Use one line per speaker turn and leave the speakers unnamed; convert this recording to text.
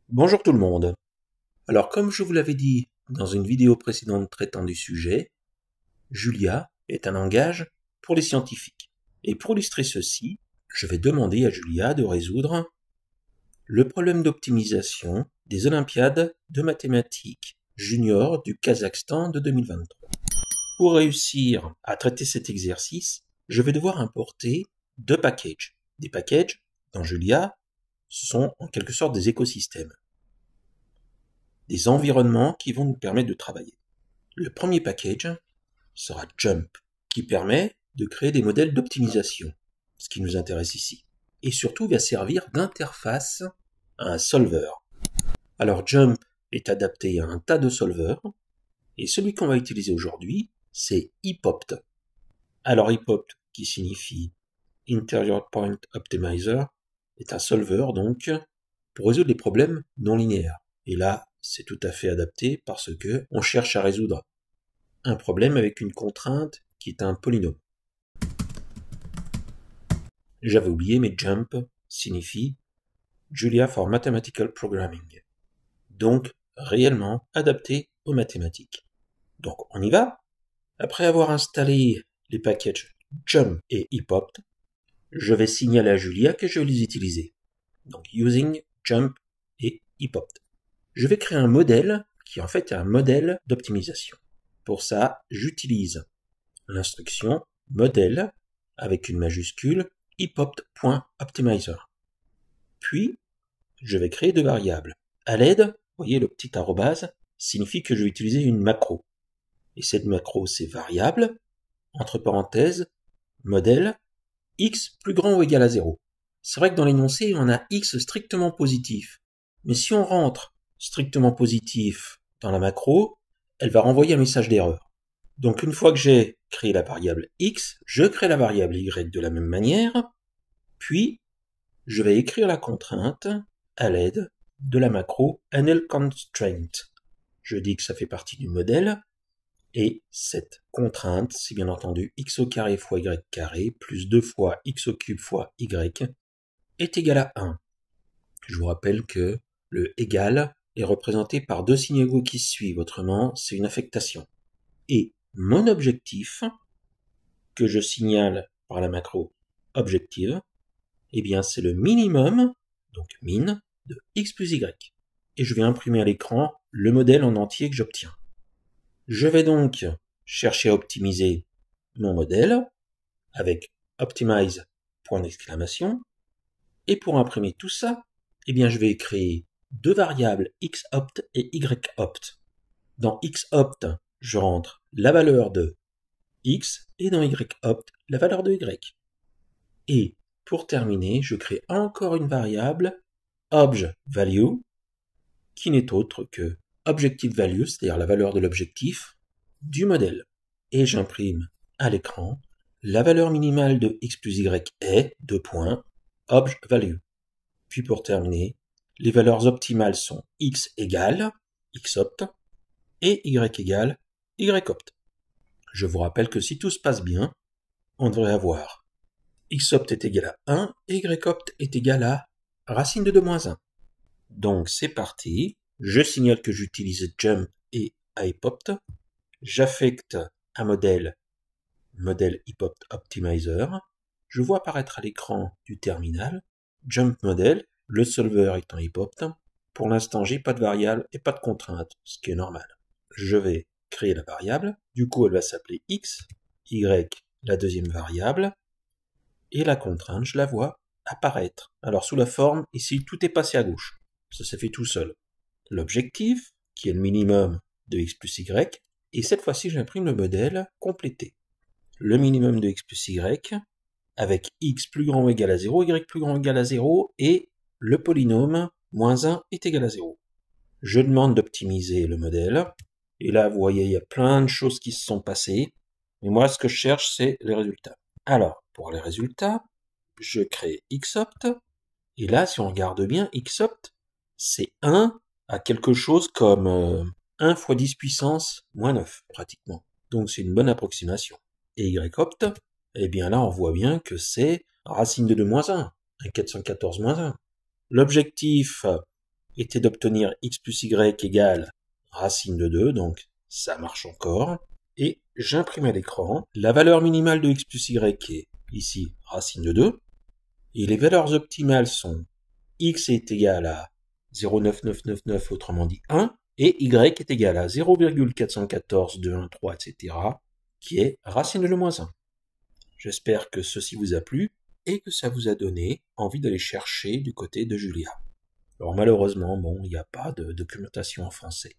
Bonjour tout le monde. Alors comme je vous l'avais dit dans une vidéo précédente traitant du sujet, Julia est un langage pour les scientifiques. Et pour illustrer ceci, je vais demander à Julia de résoudre le problème d'optimisation des Olympiades de mathématiques juniors du Kazakhstan de 2023. Pour réussir à traiter cet exercice, je vais devoir importer deux packages. Des packages dans Julia, ce sont en quelque sorte des écosystèmes. Des environnements qui vont nous permettre de travailler. Le premier package sera Jump, qui permet de créer des modèles d'optimisation, ce qui nous intéresse ici, et surtout va servir d'interface à un solver. Alors Jump est adapté à un tas de solvers, et celui qu'on va utiliser aujourd'hui, c'est ePopt. Alors ePopt, qui signifie Interior Point Optimizer, est un solver donc pour résoudre les problèmes non linéaires. Et là, c'est tout à fait adapté parce que on cherche à résoudre un problème avec une contrainte qui est un polynôme. J'avais oublié, mais Jump signifie Julia for Mathematical Programming. Donc, réellement adapté aux mathématiques. Donc, on y va. Après avoir installé les packages Jump et ePopt, je vais signaler à Julia que je vais les utiliser. Donc, using Jump et ePopt. Je vais créer un modèle qui en fait est un modèle d'optimisation. Pour ça, j'utilise l'instruction modèle avec une majuscule epopt.optimizer. Puis, je vais créer deux variables. À l'aide, vous voyez le petit arrobase, signifie que je vais utiliser une macro. Et cette macro, c'est variable, entre parenthèses, modèle, x plus grand ou égal à 0. C'est vrai que dans l'énoncé, on a x strictement positif. Mais si on rentre strictement positif dans la macro, elle va renvoyer un message d'erreur. Donc une fois que j'ai créé la variable x, je crée la variable y de la même manière, puis je vais écrire la contrainte à l'aide de la macro NLConstraint. Je dis que ça fait partie du modèle, et cette contrainte, c'est bien entendu x au carré fois y carré plus 2 fois x au cube fois y est égal à 1. Je vous rappelle que le égal est représenté par deux signes égaux qui se suivent, autrement c'est une affectation. Et mon objectif, que je signale par la macro objective, eh bien c'est le minimum, donc min, de x plus y. Et je vais imprimer à l'écran le modèle en entier que j'obtiens. Je vais donc chercher à optimiser mon modèle avec optimize, point d'exclamation, et pour imprimer tout ça, eh bien je vais créer deux variables xopt et yopt. Dans xopt, je rentre la valeur de x et dans yopt, la valeur de y. Et pour terminer, je crée encore une variable objValue qui n'est autre que objective value, c'est-à-dire la valeur de l'objectif du modèle. Et j'imprime à l'écran la valeur minimale de x plus y est, objValue. Puis pour terminer, les valeurs optimales sont x égale xopt et y égale yopt. Je vous rappelle que si tout se passe bien, on devrait avoir xopt est égal à 1 et yopt est égal à racine de 2 moins 1. Donc c'est parti, je signale que j'utilise jump et epopt, j'affecte un modèle epopt optimizer, je vois apparaître à l'écran du terminal jump model, le solver étant epopt. Pour l'instant, j'ai pas de variable et pas de contrainte, ce qui est normal. Je vais créer la variable, du coup elle va s'appeler x, y, la deuxième variable, et la contrainte, je la vois apparaître. Alors sous la forme, ici tout est passé à gauche, ça s'est fait tout seul. L'objectif, qui est le minimum de x plus y, et cette fois-ci j'imprime le modèle complété. Le minimum de x plus y, avec x plus grand ou égal à 0, y plus grand ou égal à 0, et le polynôme moins 1 est égal à 0. Je demande d'optimiser le modèle, et là vous voyez il y a plein de choses qui se sont passées, mais moi ce que je cherche c'est les résultats. Alors, pour les résultats, je crée xopt, et là si on regarde bien, xopt c'est 1 à quelque chose comme 1 fois 10 puissance moins 9 pratiquement. Donc c'est une bonne approximation. Et yopt, eh bien là on voit bien que c'est racine de 2 moins 1, un 414 moins 1. L'objectif était d'obtenir x plus y égale racine de 2, donc ça marche encore. Et j'imprime à l'écran la valeur minimale de x plus y qui est ici racine de 2. Et les valeurs optimales sont x est égal à 0,9999, autrement dit 1, et y est égal à 0,414, 2, 1, 3, etc., qui est racine de moins 1. J'espère que ceci vous a plu et que ça vous a donné envie d'aller chercher du côté de Julia. Alors malheureusement, bon, il n'y a pas de documentation en français.